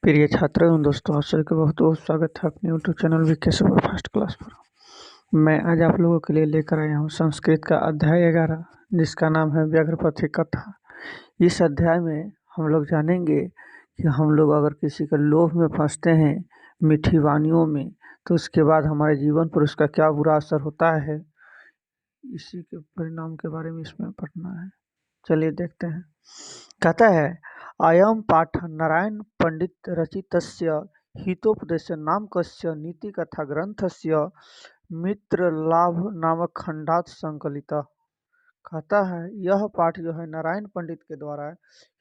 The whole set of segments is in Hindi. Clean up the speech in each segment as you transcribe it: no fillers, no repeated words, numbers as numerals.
प्रिय छात्रों एवं दोस्तों, आप सभी का बहुत बहुत स्वागत है अपने YouTube channel VK super fast class पर। मैं आज आप लोगों के लिए लेकर आया हूँ संस्कृत का अध्याय 11, जिसका नाम है व्याघ्रपथी कथा। इस अध्याय में हम लोग जानेंगे कि हम लोग अगर किसी के लोभ में फंसते हैं, मीठी वानियों में, तो उसके बाद हमारे जीवन पर उसका क्या बुरा असर होता है, इसी के परिणाम के बारे में इसमें पढ़ना है। चलिए देखते हैं। कहता है, अयम पाठ नारायण पंडित रचितस्य हितोपदेश नामकस्य नीति कथा ग्रंथस्य मित्र लाभ नामक खंडात संकलित। कहता है, यह पाठ जो है नारायण पंडित के द्वारा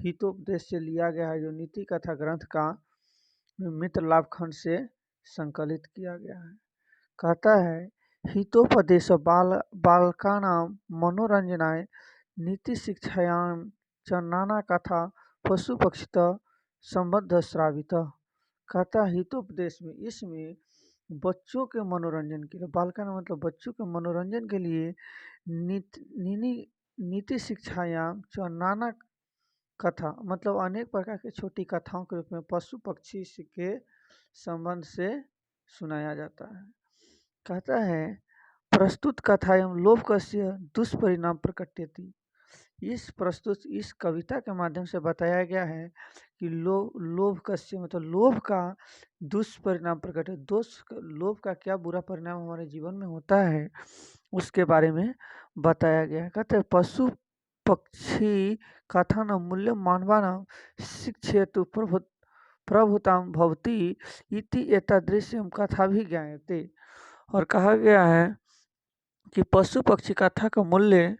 हितोपदेश से लिया गया है, जो नीति कथा ग्रंथ का मित्र लाभ खंड से संकलित किया गया है। कहता है, हितोपदेश बालकानां मनोरंजनाय नीति शिक्षायां च नाना कथा पशु पक्षित संबद्ध श्रावित। कहता है, हितोपदेश में इसमें बच्चों के मनोरंजन के लिए, बालकाना मतलब बच्चों के मनोरंजन के लिए नीति शिक्षायां च नाना कथा मतलब अनेक प्रकार की छोटी कथाओं के रूप में पशु पक्षी के संबंध से सुनाया जाता है। कहता है, प्रस्तुत कथायां लोभकस्य दुष्परिणाम प्रकटयति। इस कविता के माध्यम से बताया गया है कि लोभ कस्य मतलब लोभ का दुष्परिणाम प्रकट है। लोभ का क्या बुरा परिणाम हमारे जीवन में होता है, उसके बारे में बताया गया है। कहते हैं, पशु पक्षी कथन मूल्य मानवानां शिक्षेतु प्रभुतां भवति इति एतादृश्यं कथा भी ज्ञायते। और कहा गया है कि पशु पक्षी कथा का मूल्य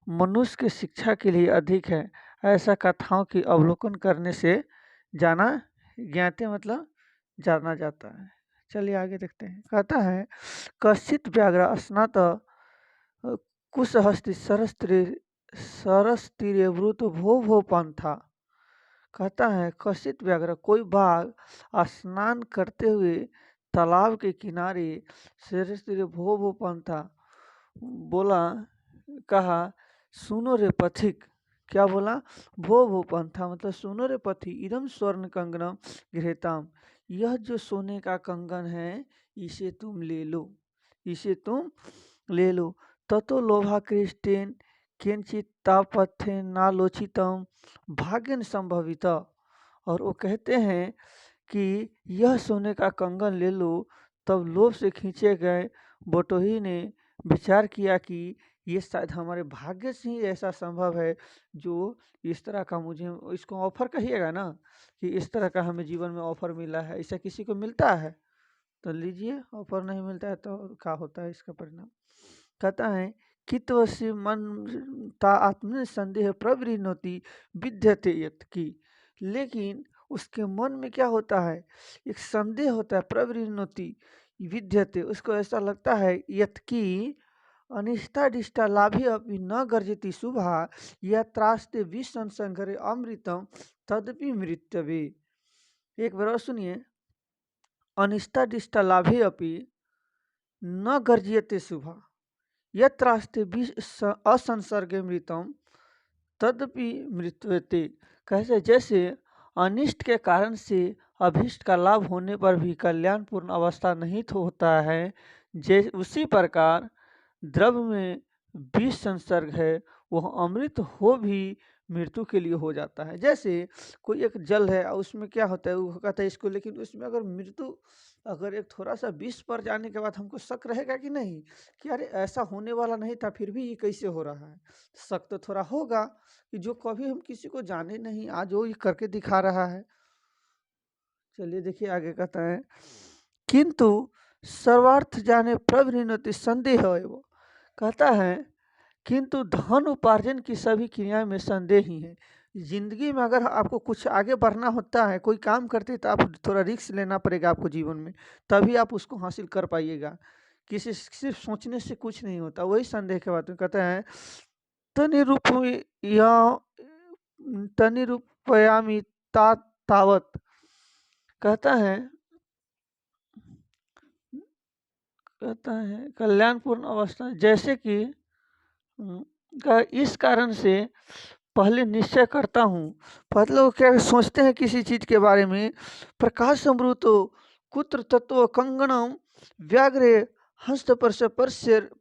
मनुष्य की शिक्षा के लिए अधिक है, ऐसा कथाओं की अवलोकन करने से जाना ज्ञाते मतलब जाना जाता है। चलिए आगे देखते हैं। कहता है, कश्चित व्याघ्र स्नात कुशहस्ति सरस्तीरे वृत भो भो पंथा। कहता है, कश्चित व्याघ्र कोई बाघ स्नान करते हुए तालाब के किनारे सरस्तीरे भो भो पंथा बोला, कहा, सुनो रे पथिक। क्या बोला? भो भो पंथा मतलब सुनो रे पथि, इदम स्वर्ण कंगनम गृहीताम। यह जो सोने का कंगन है, इसे तुम ले लो, इसे तुम ले लो। ततो लोभा कृष्टेन किंचित तापथ्य नालोचितम भाग्यन संभवित। और वो कहते हैं कि यह सोने का कंगन ले लो। तब लोभ से खींचे गए बटोही ने विचार किया कि ये शायद हमारे भाग्य से ही ऐसा संभव है, जो इस तरह का मुझे, इसको ऑफर कहिएगा ना, कि इस तरह का हमें जीवन में ऑफर मिला है। ऐसा किसी को मिलता है तो लीजिए, ऑफर नहीं मिलता है तो क्या होता है इसका परिणाम। कहता है, कित्वसी मन ता आत्म संदेह प्रवृत्ति विद्यते यत् की। लेकिन उसके मन में क्या होता है, एक संदेह होता है, प्रवृत्ति विद्यते, उसको ऐसा लगता है यत् की अनिष्टादिष्टा लाभे अपि न गर्जति शुभा यात्रास्ते विसंसंगरे अमृतम तदपि मृत्यवे। एक बार और सुनिए, अनिष्टादिष्टा लाभे अपि न गर्जयते शुभा यत्रास्ते असंसर्गे मृतम तदपि मृत्युते। कैसे? जैसे अनिष्ट के कारण से अभिष्ट का लाभ होने पर भी कल्याणपूर्ण अवस्था नहीं होता है, उसी प्रकार द्रव्य में विष संसर्ग है, वह अमृत हो भी मृत्यु के लिए हो जाता है। जैसे कोई एक जल है और उसमें क्या होता है, वो कहता है इसको, लेकिन उसमें अगर मृत्यु, अगर एक थोड़ा सा विष पर जाने के बाद हमको शक रहेगा कि नहीं, कि अरे ऐसा होने वाला नहीं था, फिर भी ये कैसे हो रहा है। शक तो थोड़ा होगा कि जो कभी हम किसी को जाने नहीं, आज वो ये करके दिखा रहा है। चलिए देखिए आगे कहता है, किंतु सर्वार्थ जाने प्रवृत्ति संदेह है। वो कहता है, किंतु धन उपार्जन की सभी क्रियाएं में संदेह ही है। जिंदगी में अगर आपको कुछ आगे बढ़ना होता है, कोई काम करते तो आप थोड़ा रिस्क लेना पड़ेगा आपको जीवन में, तभी आप उसको हासिल कर पाइएगा। किसी सिर्फ सोचने से कुछ नहीं होता। वही संदेह के बात में कहता है, तनिरूप तनिरूपयामी तावत। कहता है कल्याणपूर्ण अवस्था, जैसे कि इस कारण से पहले निश्चय करता हूँ। बहुत लोग क्या सोचते हैं किसी चीज के बारे में, प्रकाश अमृतो कुत्र तत्व कंगणम व्याघ्रे हस्त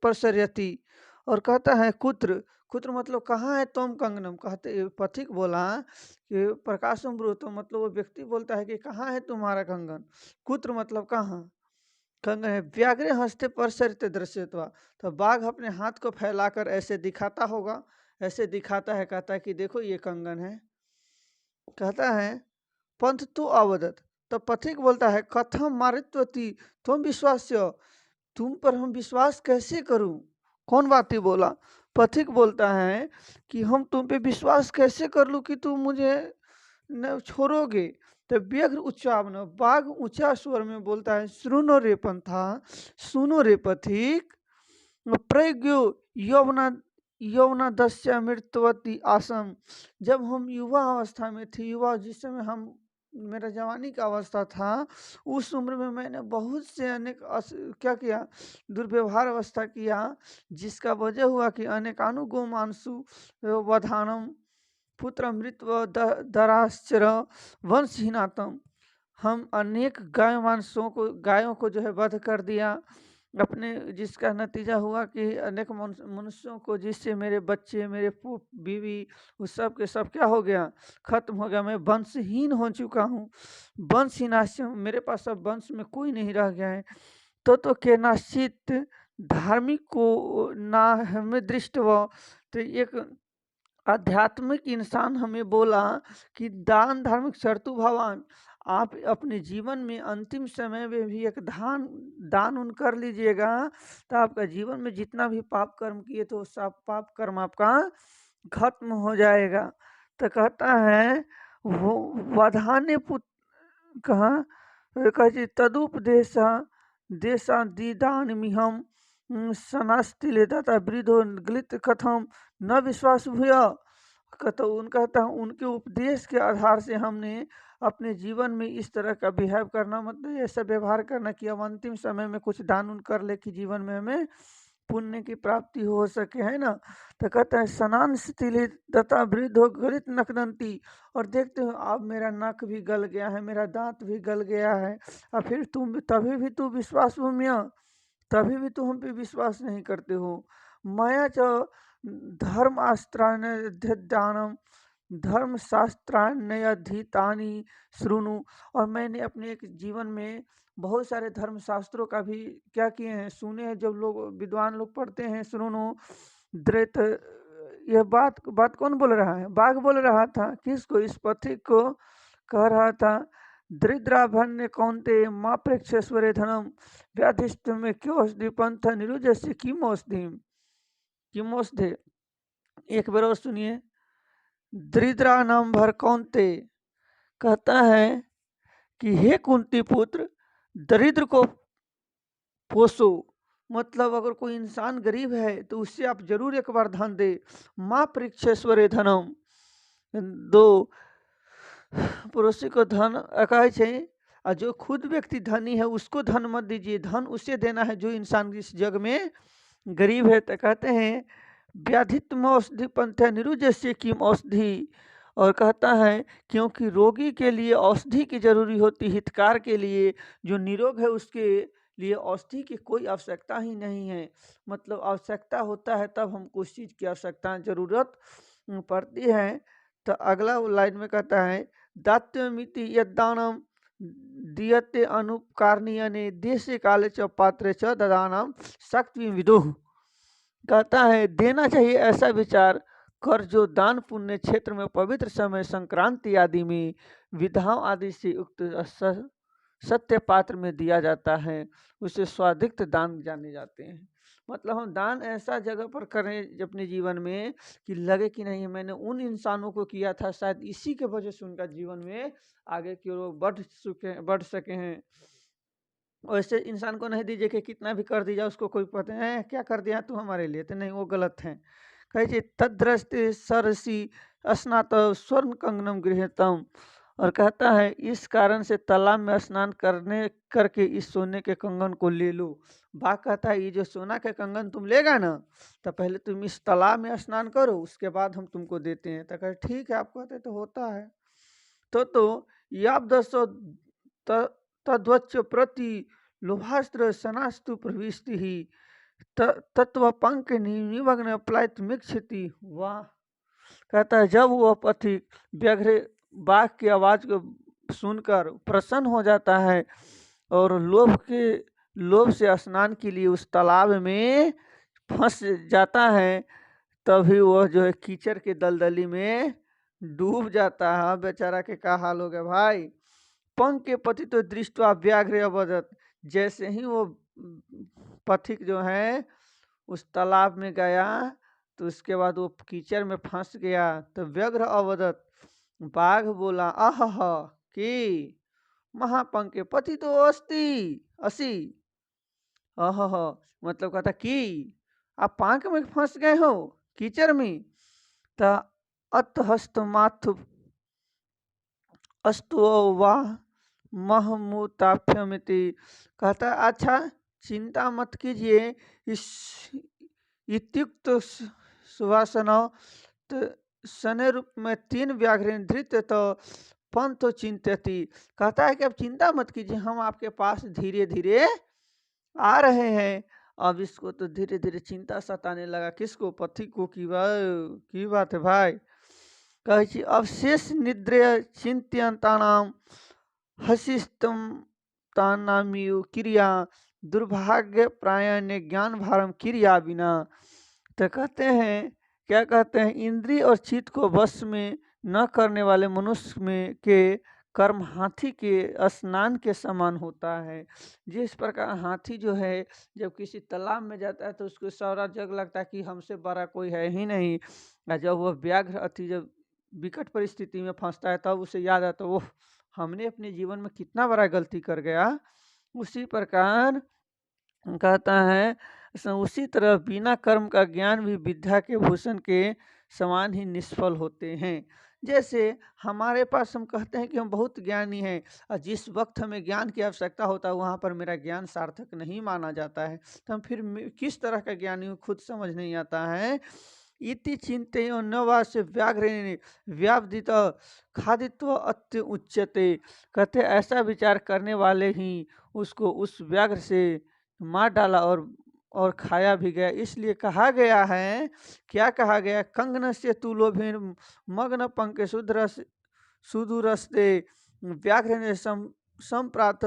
परसर्यति। और कहता है कुत्र, कुत्र मतलब कहाँ है तुम कंगनम, कहते पथिक बोला कि प्रकाश अमृतो मतलब वो व्यक्ति बोलता है कि कहाँ है तुम्हारा कंगन, कुत्र मतलब कहाँ, कंगन है व्याघ्रे हस्ते परसरित दृश्यत्वा। तो बाघ अपने हाथ को फैलाकर ऐसे दिखाता होगा, ऐसे दिखाता है, कहता है कि देखो ये कंगन है। कहता है पंथ तो अवदत, तो पथिक बोलता है कथम मारित्वती तुम विश्वास, तुम पर हम विश्वास कैसे करूं। कौन बात ही बोला, पथिक बोलता है कि हम तुम पे विश्वास कैसे कर लूं कि तुम मुझे न छोड़ोगे। तो व्यग्र उच्चावन, बाघ ऊंचा स्वर में बोलता है सुनो रे पंथा, सुनो रे पथिक, प्रज्ञो यौवना यौवना दस्या मृतवती आसम। जब हम युवा अवस्था में थे, युवा जिस समय हम मेरा जवानी का अवस्था था, उस उम्र में मैंने बहुत से अनेक क्या किया, दुर्व्यवहार अवस्था किया, जिसका वजह हुआ कि अनेकानु गोमांसु वधानम पुत्र मृत्व दराश्चर वंशहीनातम। हम अनेक गायों को जो है वध कर दिया अपने, जिसका नतीजा हुआ कि अनेक मनुष्यों को, जिससे मेरे बच्चे, मेरे बीवी, उस सब के सब क्या हो गया, खत्म हो गया। मैं वंशहीन हो चुका हूँ, वंशहीनाश्य, मेरे पास अब वंश में कोई नहीं रह गया है। तो के नाश्चित धार्मिक को ना हमें दृष्ट व, तो एक आध्यात्मिक इंसान हमें बोला कि दान धार्मिक शर्तु भगवान, आप अपने जीवन में अंतिम समय में भी एक दान उन कर लीजिएगा, तो आपका जीवन में जितना भी पाप कर्म किए तो सब पाप कर्म आपका खत्म हो जाएगा। तो कहता है वो वधान्य पुत्र कहा, कहे तदुपदेश देशा दीदान मिहम सनास्तिले दाता वृद्धो गलित कथम न विश्वास भूया। तो उनका उनके उपदेश के आधार से हमने अपने जीवन में इस तरह का बिहेव करना, मतलब ऐसा व्यवहार करना कि अब अंतिम समय में कुछ दान उन कर ले कि जीवन में हमें पुण्य की प्राप्ति हो सके, है ना। तो कहता है सनान स्थिली तथा वृद्ध हो गलित नकदंती, और देखते हो अब मेरा नक भी गल गया है, मेरा दांत भी गल गया है, और फिर तुम तभी भी तू विश्वास भूमिया, तभी भी तुम हम पे विश्वास नहीं करते हो। माया च धर्मास्त्राण्यध्ययनम धर्मशास्त्राण्यधीतानि शृणु। और मैंने अपने एक जीवन में बहुत सारे धर्म शास्त्रों का भी क्या किए हैं, सुने हैं। जब लोग विद्वान लोग पढ़ते हैं सुनो द्रैत, यह बात कौन बोल रहा है, बाघ बोल रहा था, किसको, इस पथिक को कह रहा था दरिद्राभन्य कौनते माँ प्रेक्षेश्वरे धनम व्याधिष्ट में क्यों औषधि पंथ निरुजस्य किमोषधि किमोषधे। एक बार और सुनिए, दरिद्रा नाम भर कौनते, कहता है कि हे कुंती पुत्र, दरिद्र को पोषो, मतलब अगर कोई इंसान गरीब है तो उससे आप जरूर एक बार धन दे। माँ परीक्षेश्वरे धनम, दो पड़ोसी को धन कहे छे, और जो खुद व्यक्ति धनी है उसको धन मत दीजिए, धन उसे देना है जो इंसान इस जग में गरीब है। तो कहते हैं व्याधित्म औषधि पंथ निरुजस्य किम औषधि, और कहता है क्योंकि रोगी के लिए औषधि की जरूरी होती, हितकार के लिए, जो निरोग है उसके लिए औषधि की कोई आवश्यकता ही नहीं है। मतलब आवश्यकता होता है तब हमको उस चीज़ की आवश्यकता जरूरत पड़ती है। तो अगला लाइन में कहता है दात्यमिति यदानम दियते अनुपकारणीय ने देश काले च पात्र च ददानम शक्ति विदुह। कहता है देना चाहिए ऐसा विचार कर जो दान पुण्य क्षेत्र में पवित्र समय संक्रांति आदि में विधाओं आदि से उक्त सत्य पात्र में दिया जाता है, उसे स्वादिष्ट दान जाने जाते हैं। मतलब हम दान ऐसा जगह पर करें अपने जीवन में कि लगे कि नहीं मैंने उन इंसानों को किया था, शायद इसी के वजह से उनका जीवन में आगे की ओर बढ़ सके हैं। वैसे इंसान को नहीं दीजिए कि कितना भी कर दीजिए उसको कोई पता है क्या कर दिया तू हमारे लिए, तो नहीं, वो गलत है। कहे तद्रस्ते सरसी स्नात स्वर्ण कंगनम गृहतम, और कहता है इस कारण से तालाब में स्नान करने करके इस सोने के कंगन को ले लो। बाघ कहता है ये जो सोना के कंगन तुम लेगा ना, तो पहले तुम इस तालाब में स्नान करो, उसके बाद हम तुमको देते हैं। तो कहे ठीक है, आप कहते तो होता है। तो याब दसो तद्वच्च प्रति लोभास्त्र सनास्तु प्रविष्टि ही तत्व पंक निमग्न प्लायत मिक्षति। वाह, कहता है जब वह पथिक व्याघ्र बाघ की आवाज को सुनकर प्रसन्न हो जाता है और लोभ से स्नान के लिए उस तालाब में फंस जाता है, तभी वह जो है कीचड़ के दलदली में डूब जाता है। बेचारा के क्या हाल हो गया भाई। पंख के पति तो दृष्टवा व्याघ्र अवदत, जैसे ही वो पथिक जो है उस तालाब में गया तो उसके बाद वो कीचड़ में फंस गया। तो व्याघ्र अवदत, बाघ बोला आह कि महापंख के पति तो असी आह, मतलब कहता कि आप पंख में फंस गए हो कीचड़ में। तो अत हस्त माथु अस्तु वाह महमूताभ्यमिति, कहता है अच्छा चिंता मत कीजिए, इस इत्युक्त सुवासन सने रूप में 3 व्याघ्र धृत तो पंथ चिंतती, कहता है कि अब चिंता मत कीजिए, हम आपके पास धीरे धीरे आ रहे हैं। अब इसको तो धीरे धीरे चिंता सताने लगा, किसको, पथिक को। की बात है भाई। कहे अवशेष निद्र चिंत्यंतानाम हसिस्तम तानामियु क्रिया दुर्भाग्य प्रायण ज्ञान भारम क्रिया बिना। तो कहते हैं, क्या कहते हैं, इंद्रिय और चित्त को वश में न करने वाले मनुष्य में के कर्म हाथी के स्नान के समान होता है। जिस प्रकार हाथी जो है जब किसी तालाब में जाता है तो उसको सारा जग लगता है कि हमसे बड़ा कोई है ही नहीं, और जब वह व्याघ्र अति जब विकट परिस्थिति में फंसता है तब उसे याद आता है वो हमने अपने जीवन में कितना बड़ा गलती कर गया। उसी प्रकार कहता है उसी तरह बिना कर्म का ज्ञान भी विद्या के भूषण के समान ही निष्फल होते हैं। जैसे हमारे पास हम कहते हैं कि हम बहुत ज्ञानी हैं, और जिस वक्त हमें ज्ञान की आवश्यकता होता है वहाँ पर मेरा ज्ञान सार्थक नहीं माना जाता है, तो हम फिर किस तरह का ज्ञानी हूँ खुद समझ नहीं आता है। इति चिंतयो न वास्य व्याघ्रेण व्यावदित खादित्व अत्य उच्यते, कहते ऐसा विचार करने वाले ही उसको उस व्याघ्र से मार डाला और खाया भी गया। इसलिए कहा गया है, क्या कहा गया, कंगन से तू लोभिन मग्न पंक सुदूरस्ते व्याघ्र ने संप्रात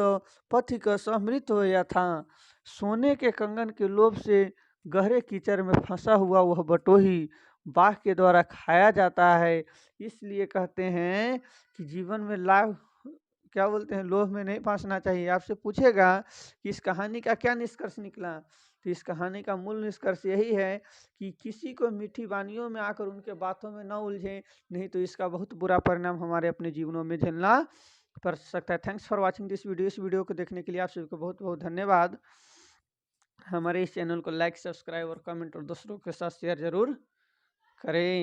पथिक समृत होया था। सोने के कंगन के लोभ से गहरे कीचड़ में फंसा हुआ वह बटोही बाघ के द्वारा खाया जाता है। इसलिए कहते हैं कि जीवन में लाभ, क्या बोलते हैं, लोभ में नहीं फंसना चाहिए। आपसे पूछेगा कि इस कहानी का क्या निष्कर्ष निकला, तो इस कहानी का मूल निष्कर्ष यही है कि किसी को मीठी वानियों में आकर उनके बातों में न उलझे, नहीं तो इसका बहुत बुरा परिणाम हमारे अपने जीवनों में झेलना पड़ सकता है। Thanks for watching this video. इस वीडियो को देखने के लिए आप सभी को बहुत बहुत धन्यवाद। हमारे इस चैनल को लाइक, सब्सक्राइब और कमेंट और दूसरों के साथ शेयर जरूर करें।